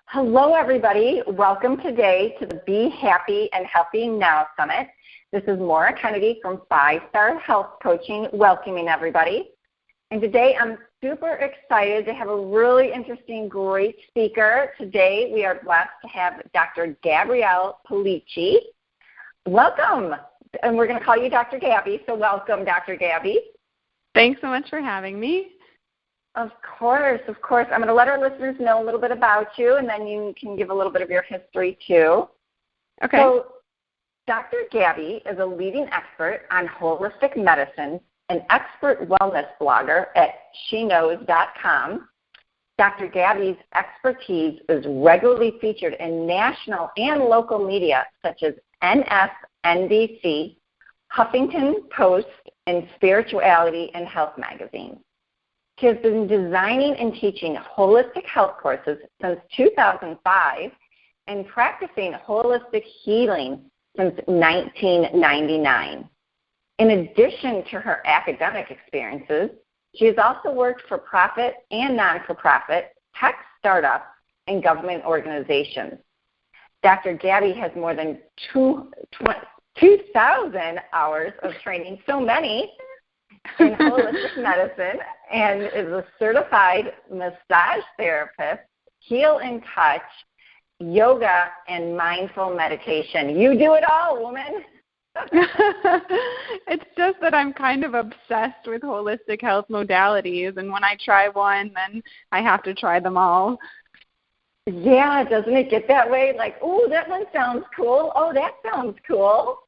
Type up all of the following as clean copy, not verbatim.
Hello, everybody. Welcome today to the Be Happy and Healthy Now Summit. This is Maura Kennedy from 5-Star Health Coaching, welcoming everybody. And today I'm super excited to have a really interesting, great speaker. Today we are blessed to have Dr. Gabrielle Pulici. Welcome. And we're going to call you Dr. Gabby, so welcome, Dr. Gabby. Thanks so much for having me. Of course. I'm going to let our listeners know a little bit about you, and then you can give a little bit of your history, too. Okay. So Dr. Gabby is a leading expert on holistic medicine, an expert wellness blogger at sheknows.com. Dr. Gabby's expertise is regularly featured in national and local media such as NSNBC, Huffington Post, and Spirituality and Health magazines. She has been designing and teaching holistic health courses since 2005 and practicing holistic healing since 1999. In addition to her academic experiences, she has also worked for profit and non-for-profit, tech startups, and government organizations. Dr. Gabby has more than 2,000 hours of training, so many, in holistic medicine, and is a certified massage therapist, heal and touch, yoga, and mindful meditation. You do it all, woman. It's just that I'm kind of obsessed with holistic health modalities, and when I try one, then I have to try them all. Yeah, doesn't it get that way? Like, oh, that one sounds cool. Oh, that sounds cool.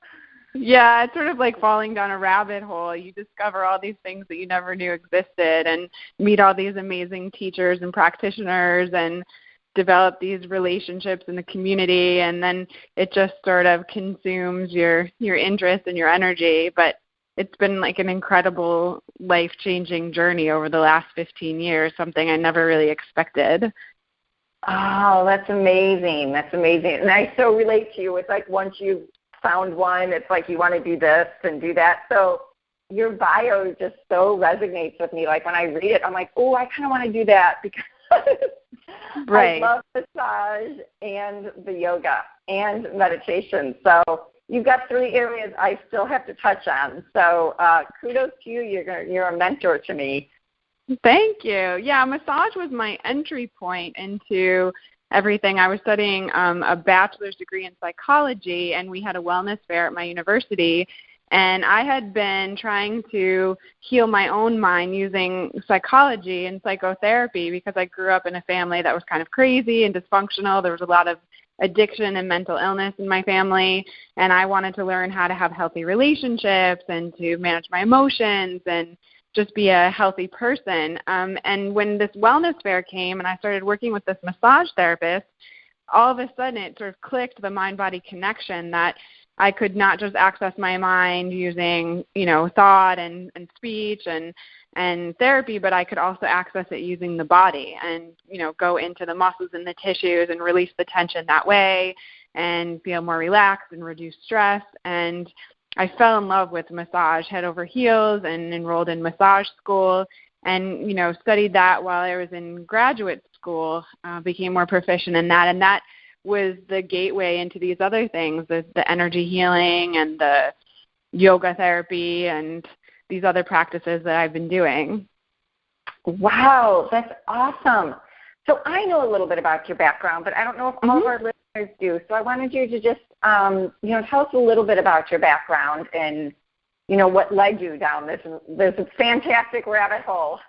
Yeah, it's sort of like falling down a rabbit hole. You discover all these things that you never knew existed and meet all these amazing teachers and practitioners and develop these relationships in the community, and then it just sort of consumes your interest and your energy. But it's been like an incredible life-changing journey over the last 15 years, something I never really expected. Oh, that's amazing. That's amazing. And I so relate to you. It's like once you've found one, it's like you want to do this and do that. So your bio just so resonates with me. Like when I read it, I'm like, oh, I kind of want to do that because right. I love massage and the yoga and meditation. So you've got 3 areas I still have to touch on. So kudos to you. You're a mentor to me. Thank you. Yeah, massage was my entry point into everything. I was studying a bachelor's degree in psychology, and we had a wellness fair at my university, and I had been trying to heal my own mind using psychology and psychotherapy because I grew up in a family that was kind of crazy and dysfunctional. There was a lot of addiction and mental illness in my family, and I wanted to learn how to have healthy relationships and to manage my emotions and just be a healthy person. And when this wellness fair came and I started working with this massage therapist, all of a sudden it sort of clicked, the mind-body connection, that I could not just access my mind using, thought and speech and therapy, but I could also access it using the body and, go into the muscles and the tissues and release the tension that way and feel more relaxed and reduce stress. And I fell in love with massage head over heels and enrolled in massage school and, studied that while I was in graduate school, became more proficient in that. And that was the gateway into these other things, the energy healing and the yoga therapy and these other practices that I've been doing. Wow, that's awesome. So I know a little bit about your background, but I don't know if all of our listeners do. So I wanted you to just, tell us a little bit about your background and, what led you down this fantastic rabbit hole.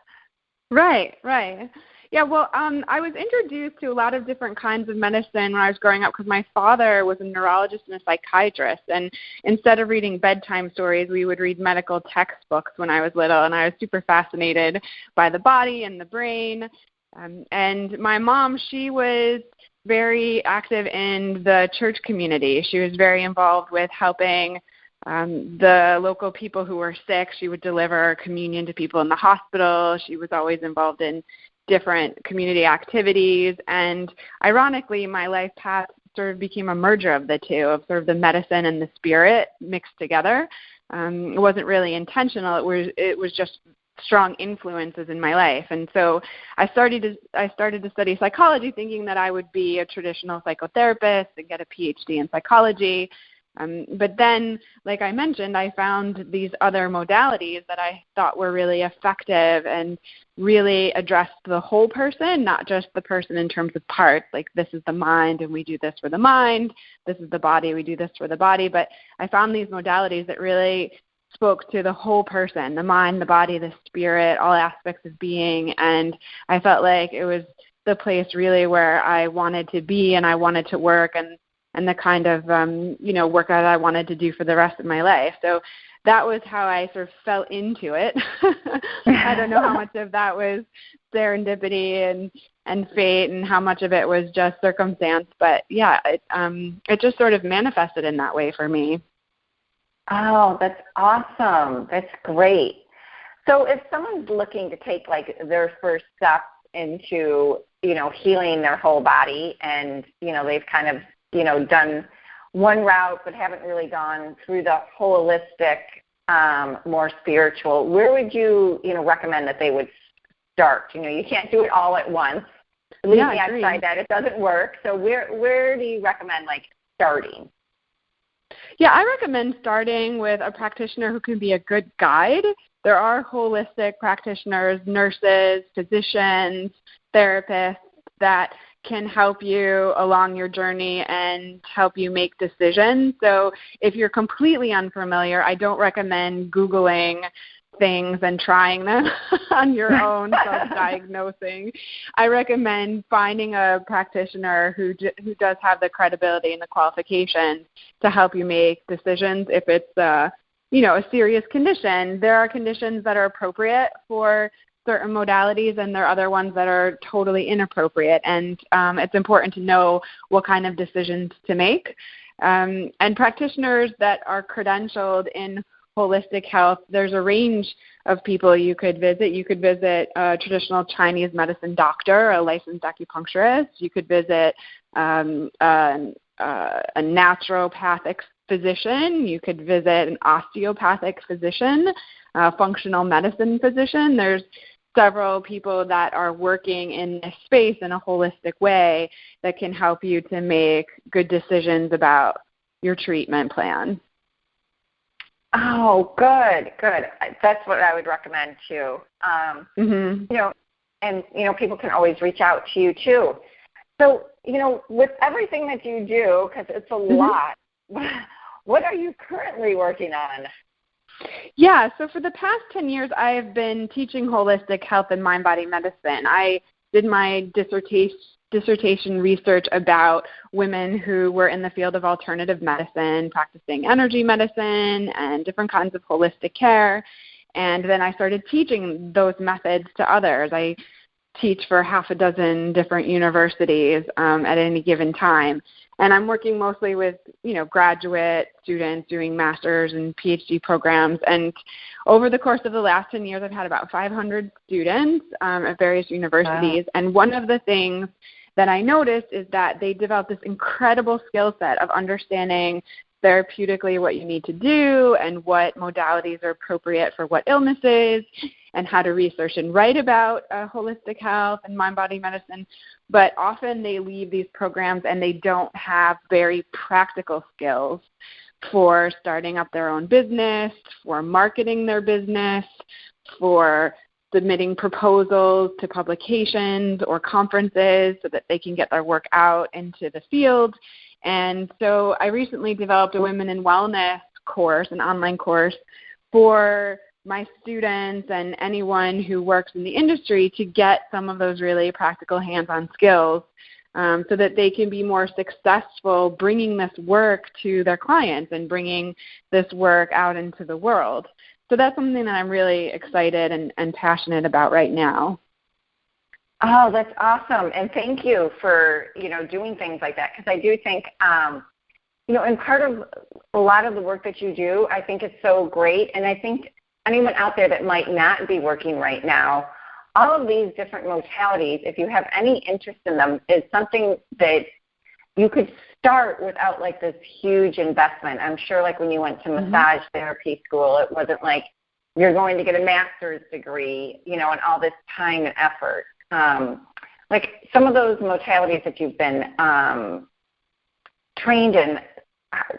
Right. Yeah, well, I was introduced to a lot of different kinds of medicine when I was growing up because my father was a neurologist and a psychiatrist. And instead of reading bedtime stories, we would read medical textbooks when I was little. And I was super fascinated by the body and the brain. And my mom, she was very active in the church community. She was very involved with helping the local people who were sick. She would deliver communion to people in the hospital. She was always involved in different community activities. And ironically, my life path sort of became a merger of the two, of sort of the medicine and the spirit mixed together. It wasn't really intentional. It was just strong influences in my life. And so I started to study psychology thinking that I would be a traditional psychotherapist and get a PhD in psychology. But then, like I mentioned, I found these other modalities that I thought were really effective and really addressed the whole person, not just the person in terms of parts. Like, this is the mind, and we do this for the mind. This is the body, we do this for the body. But I found these modalities that really spoke to the whole person, the mind, the body, the spirit, all aspects of being. And I felt like it was the place really where I wanted to be and I wanted to work, and the kind of, work that I wanted to do for the rest of my life. So that was how I sort of fell into it. I don't know how much of that was serendipity and fate and how much of it was just circumstance. But, yeah, it just sort of manifested in that way for me. Oh, that's awesome. That's great. So if someone's looking to take, like, their first step into, healing their whole body and, they've kind of, done one route but haven't really gone through the holistic, more spiritual, where would you, recommend that they would start? You can't do it all at once. Leave me outside that. It doesn't work. So where do you recommend, like, starting? Yeah, I recommend starting with a practitioner who can be a good guide. There are holistic practitioners, nurses, physicians, therapists that can help you along your journey and help you make decisions. So if you're completely unfamiliar, I don't recommend Googling things and trying them on your own, self-diagnosing. I recommend finding a practitioner who does have the credibility and the qualifications to help you make decisions. If it's a serious condition, there are conditions that are appropriate for certain modalities, and there are other ones that are totally inappropriate. And it's important to know what kind of decisions to make. And practitioners that are credentialed in holistic health, there's a range of people you could visit. You could visit a traditional Chinese medicine doctor, a licensed acupuncturist. You could visit a naturopathic physician. You could visit an osteopathic physician, a functional medicine physician. There's several people that are working in this space in a holistic way that can help you to make good decisions about your treatment plan. Oh, good. That's what I would recommend too. People can always reach out to you too. So, with everything that you do, because it's a lot, what are you currently working on? Yeah, so for the past 10 years, I've been teaching holistic health and mind-body medicine. I did my dissertation research about women who were in the field of alternative medicine, practicing energy medicine and different kinds of holistic care. And then I started teaching those methods to others. I teach for half a dozen different universities at any given time. And I'm working mostly with, graduate students doing master's and PhD programs. And over the course of the last 10 years, I've had about 500 students at various universities. Wow. And one of the things that I noticed is that they developed this incredible skill set of understanding therapeutically what you need to do and what modalities are appropriate for what illnesses and how to research and write about holistic health and mind-body medicine. But often they leave these programs and they don't have very practical skills for starting up their own business, for marketing their business, for submitting proposals to publications or conferences so that they can get their work out into the field. And so I recently developed a Women in Wellness course, an online course for my students and anyone who works in the industry to get some of those really practical hands-on skills so that they can be more successful bringing this work to their clients and bringing this work out into the world. So that's something that I'm really excited and passionate about right now. Oh, that's awesome. And thank you for, doing things like that, because I do think, and part of a lot of the work that you do, I think it's so great. And I think anyone out there that might not be working right now, all of these different modalities, if you have any interest in them, is something that you could start without this huge investment. I'm sure when you went to massage therapy school, it wasn't you're going to get a master's degree, and all this time and effort. Like some of those modalities that you've been trained in,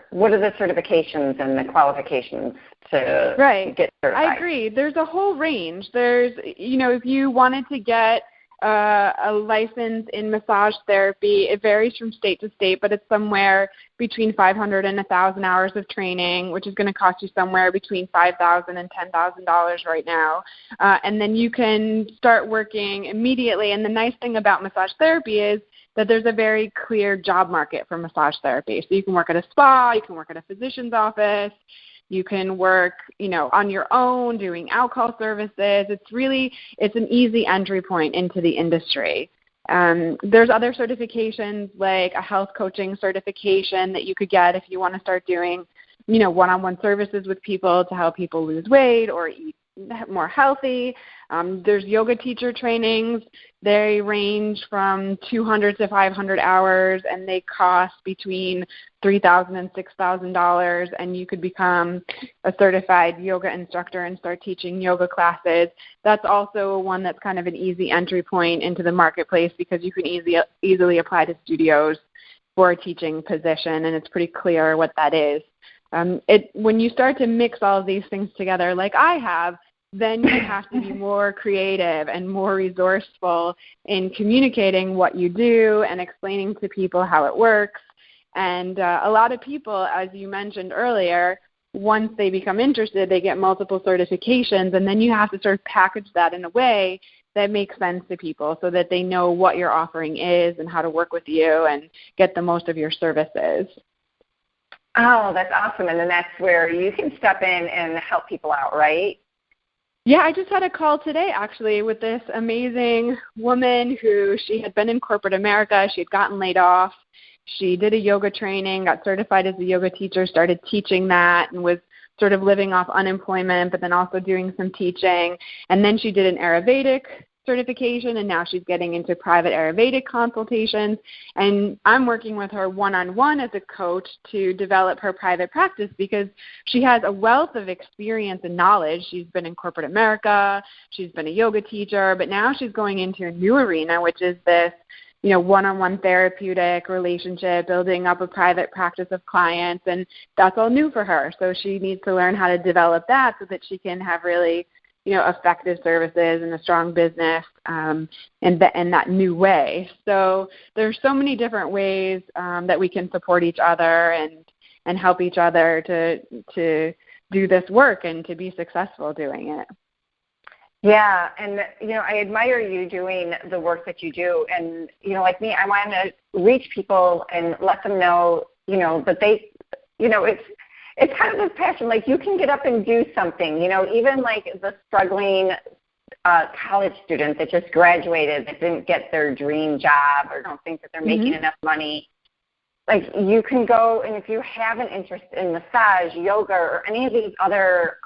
what are the certifications and the qualifications to get certified? I agree. There's a whole range. There's, if you wanted to get a license in massage therapy, it varies from state to state, but it's somewhere between 500 and 1,000 hours of training, which is going to cost you somewhere between $5,000 and $10,000 right now. And then you can start working immediately. And the nice thing about massage therapy is that there's a very clear job market for massage therapy. So you can work at a spa, you can work at a physician's office, you can work, on your own doing alcohol services. It's an easy entry point into the industry. There's other certifications like a health coaching certification that you could get if you want to start doing, one-on-one services with people to help people lose weight or eat more healthy. There's yoga teacher trainings. They range from 200 to 500 hours, and they cost between $3,000 and $6,000, and you could become a certified yoga instructor and start teaching yoga classes. That's also one that's kind of an easy entry point into the marketplace because you can easily apply to studios for a teaching position, and it's pretty clear what that is. When you start to mix all of these things together, like I have, then you have to be more creative and more resourceful in communicating what you do and explaining to people how it works. And a lot of people, as you mentioned earlier, once they become interested, they get multiple certifications, and then you have to sort of package that in a way that makes sense to people so that they know what your offering is and how to work with you and get the most of your services. Oh, that's awesome. And then that's where you can step in and help people out, right? Yeah, I just had a call today, actually, with this amazing woman who she had been in corporate America. She had gotten laid off. She did a yoga training, got certified as a yoga teacher, started teaching that, and was sort of living off unemployment, but then also doing some teaching. And then she did an Ayurvedic certification, and now she's getting into private Ayurvedic consultations. And I'm working with her one-on-one as a coach to develop her private practice because she has a wealth of experience and knowledge. She's been in corporate America, she's been a yoga teacher, but now she's going into a new arena, which is this, one-on-one therapeutic relationship, building up a private practice of clients, and that's all new for her. So she needs to learn how to develop that so that she can have really effective services and a strong business in that new way. So there's so many different ways that we can support each other and help each other to do this work and to be successful doing it. Yeah, and, I admire you doing the work that you do. And, like me, I want to reach people and let them know, that they, it's kind of this passion. Like you can get up and do something, even like the struggling college student that just graduated that didn't get their dream job or don't think that they're making enough money. Like you can go, and if you have an interest in massage, yoga, or any of these other,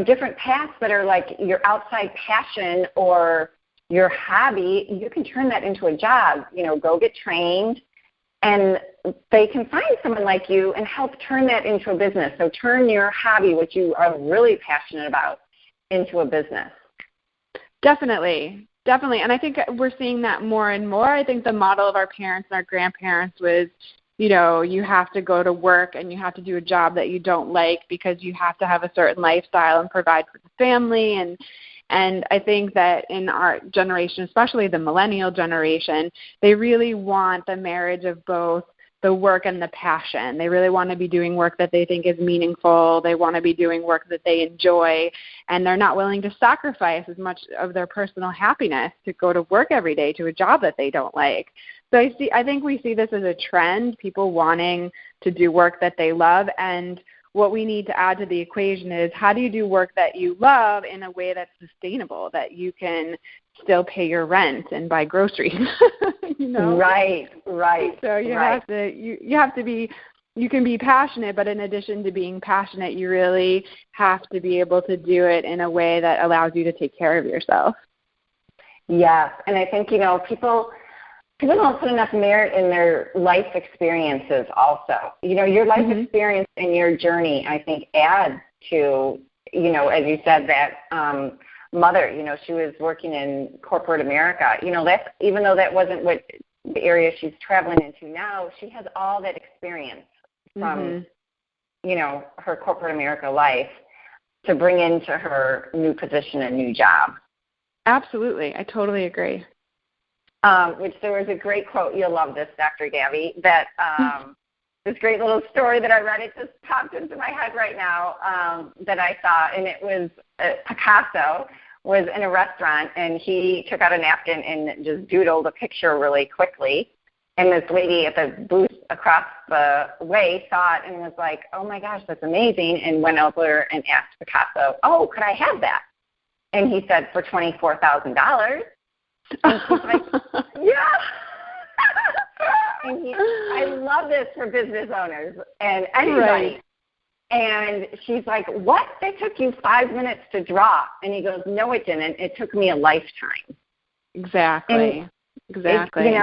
different paths that are like your outside passion or your hobby, you can turn that into a job. Go get trained. And they can find someone like you and help turn that into a business. So turn your hobby, which you are really passionate about, into a business. Definitely. And I think we're seeing that more and more. I think the model of our parents and our grandparents was, you have to go to work and you have to do a job that you don't like because you have to have a certain lifestyle and provide for the family. And I think that in our generation, especially the millennial generation, they really want the marriage of both the work and the passion. They really want to be doing work that they think is meaningful. They want to be doing work that they enjoy, and they're not willing to sacrifice as much of their personal happiness to go to work every day to a job that they don't like. So I think we see this as a trend, people wanting to do work that they love, and what we need to add to the equation is how do you do work that you love in a way that's sustainable, that you can still pay your rent and buy groceries, Right. So you have to be, you can be passionate, but in addition to being passionate, you really have to be able to do it in a way that allows you to take care of yourself. Yes, and I think, people don't put enough merit in their life experiences also. Your life experience and your journey, I think, adds to as you said, that mother, she was working in corporate America. That's, even though that wasn't what the area she's traveling into now, she has all that experience from, her corporate America life to bring into her new position and new job. Absolutely. I totally agree. Which there was a great quote, you'll love this, Dr. Gabby, that this great little story that I read, it just popped into my head right now, that I saw, and it was Picasso was in a restaurant, and he took out a napkin and just doodled a picture really quickly, and this lady at the booth across the way saw it and was like, oh my gosh, that's amazing, and went over and asked Picasso, oh, could I have that? And he said, for $24,000. And she's like, yeah. And I love this for business owners and anybody. Right. And she's like, what? That took you 5 minutes to draw. And he goes, no, it didn't. It took me a lifetime. Exactly. Exactly.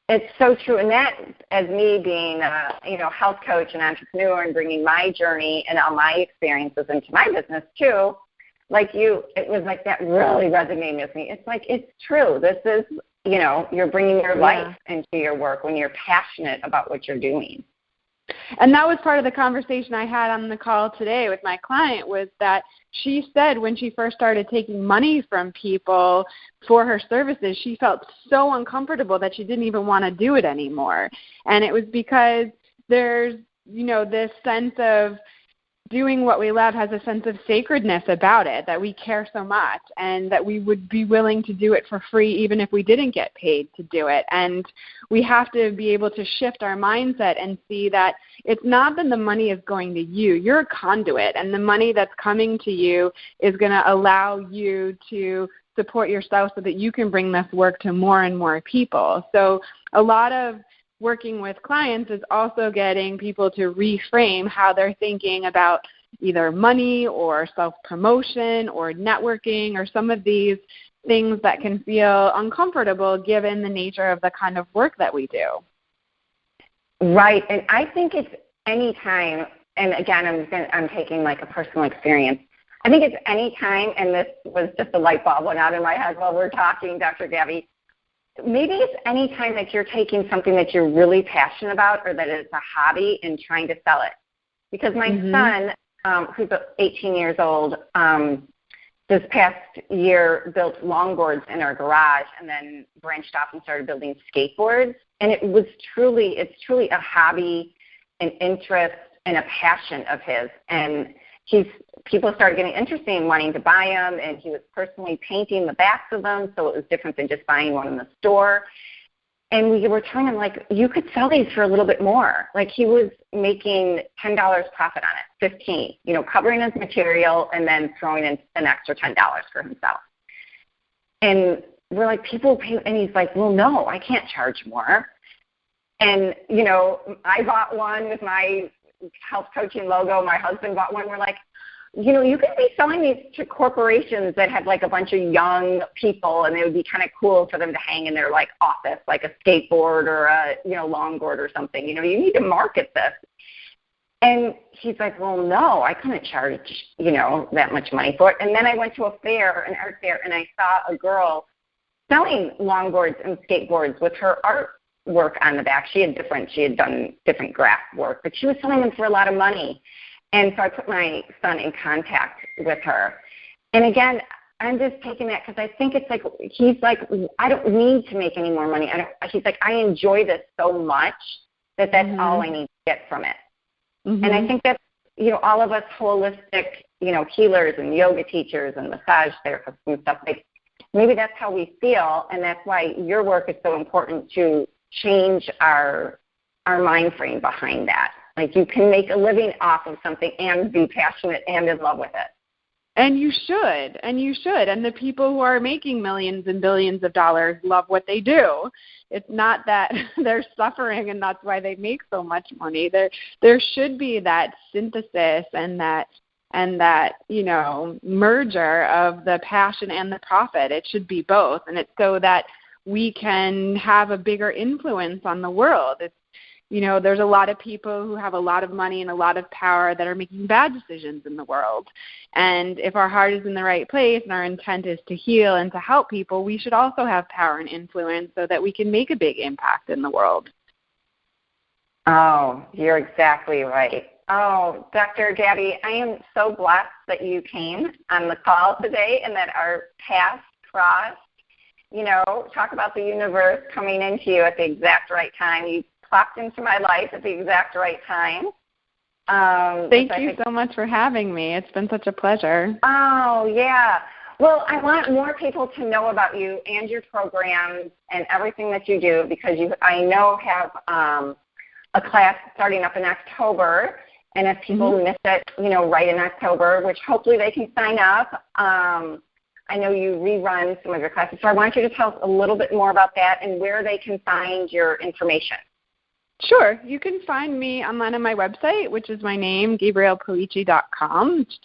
It's so true. And that, as me being a, health coach and entrepreneur and bringing my journey and all my experiences into my business too, like you, it was like that really resonated with me. It's like, it's true. This is, you're bringing your life into your work when you're passionate about what you're doing. And that was part of the conversation I had on the call today with my client, was that she said when she first started taking money from people for her services, she felt so uncomfortable that she didn't even want to do it anymore. And it was because there's, this sense of doing what we love has a sense of sacredness about it, that we care so much and that we would be willing to do it for free even if we didn't get paid to do it. And we have to be able to shift our mindset and see that it's not that the money is going to you. You're a conduit, and the money that's coming to you is going to allow you to support yourself so that you can bring this work to more and more people. So a lot of working with clients is also getting people to reframe how they're thinking about either money or self-promotion or networking or some of these things that can feel uncomfortable given the nature of the kind of work that we do. Right. And I think it's any time, and again, I'm taking like a personal experience. I think it's any time, and this was just a light bulb went out in my head while we're talking, Dr. Gabby, maybe it's any time that you're taking something that you're really passionate about or that is a hobby and trying to sell it. Because my son, who's 18 years old, this past year built longboards in our garage and then branched off and started building skateboards. And it's truly a hobby, an interest, and a passion of his. And people started getting interested in wanting to buy them, and he was personally painting the backs of them, so it was different than just buying one in the store. And we were telling him, like, you could sell these for a little bit more. Like, he was making $10 profit on it, $15, covering his material and then throwing in an extra $10 for himself. And we're like, people pay, and he's like, well, no, I can't charge more. And, I bought one with my health coaching logo. My husband bought one. We're like, you could be selling these to corporations that have like a bunch of young people, and it would be kind of cool for them to hang in their like office, like a skateboard or a, longboard or something. You need to market this. And he's like, well, no, I couldn't charge, that much money for it. And then I went to an art fair, and I saw a girl selling longboards and skateboards with her artwork on the back. She had done different graph work, but she was selling them for a lot of money. And so I put my son in contact with her. And again, I'm just taking that because I think it's like, he's like, I don't need to make any more money. He's like, I enjoy this so much that's all I need to get from it. And I think that's, all of us holistic, healers and yoga teachers and massage therapists and stuff, like maybe that's how we feel. And that's why your work is so important to change our mind frame behind that. Like, you can make a living off of something and be passionate and in love with it. And you should. And the people who are making millions and billions of dollars love what they do. It's not that they're suffering and that's why they make so much money. There should be that synthesis and that merger of the passion and the profit. It should be both. And it's so that we can have a bigger influence on the world. there's a lot of people who have a lot of money and a lot of power that are making bad decisions in the world. And if our heart is in the right place and our intent is to heal and to help people, we should also have power and influence so that we can make a big impact in the world. Oh, you're exactly right. Oh, Dr. Gabby, I am so blessed that you came on the call today and that our paths crossed. Talk about the universe coming into you at the exact right time. You popped into my life at the exact right time. Thank you so much for having me. It's been such a pleasure. Oh, yeah. Well, I want more people to know about you and your programs and everything that you do because I know have a class starting up in October. And if people miss it, right in October, which hopefully they can sign up, I know you rerun some of your classes. So I want you to tell us a little bit more about that and where they can find your information. Sure. You can find me online on my website, which is my name, GabriellePellicci.com. It's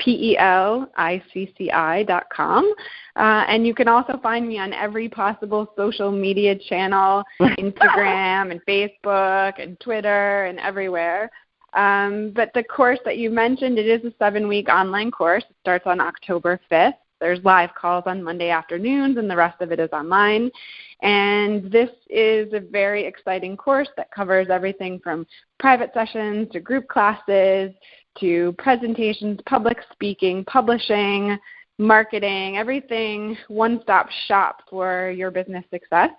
GabriellePellicci.com. And you can also find me on every possible social media channel, Instagram and Facebook and Twitter and everywhere. But the course that you mentioned, it is a 7-week online course. It starts on October 5th. There's live calls on Monday afternoons, and the rest of it is online. And this is a very exciting course that covers everything from private sessions to group classes to presentations, public speaking, publishing, marketing, everything, one-stop shop for your business success.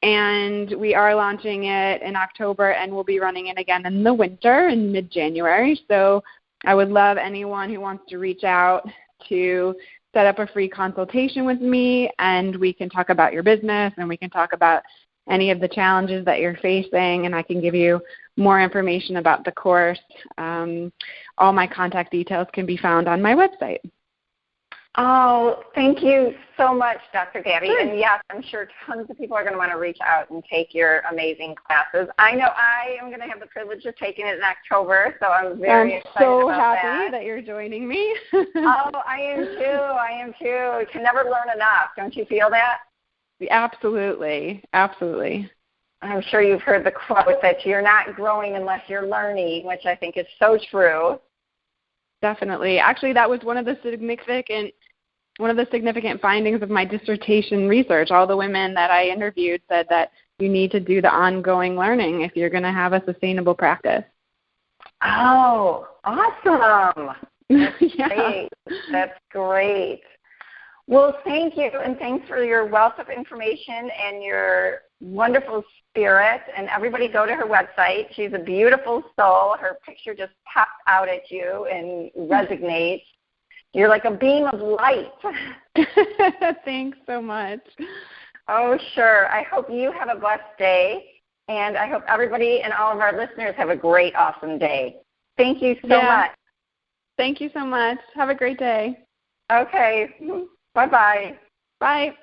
And we are launching it in October, and we'll be running it again in the winter in mid-January. So I would love anyone who wants to reach out to set up a free consultation with me, and we can talk about your business, and we can talk about any of the challenges that you're facing, and I can give you more information about the course. All my contact details can be found on my website. Oh, thank you so much, Dr. Gabby. Sure. And yes, I'm sure tons of people are going to want to reach out and take your amazing classes. I know I am going to have the privilege of taking it in October, so I'm very excited so about happy that you're joining me. Oh, I am too. You can never learn enough. Don't you feel that? Absolutely. I'm sure you've heard the quote that you're not growing unless you're learning, which I think is so true. Definitely. Actually, that was one of the significant findings of my dissertation research. All the women that I interviewed said that you need to do the ongoing learning if you're going to have a sustainable practice. Oh, awesome. That's Yeah. great. That's great. Well, thank you, and thanks for your wealth of information and your wonderful spirit. And everybody go to her website. She's a beautiful soul. Her picture just pops out at you and resonates. You're like a beam of light. Thanks so much. Oh, sure. I hope you have a blessed day, and I hope everybody and all of our listeners have a great, awesome day. Thank you so much. Thank you so much. Have a great day. Okay. Bye-bye. Bye.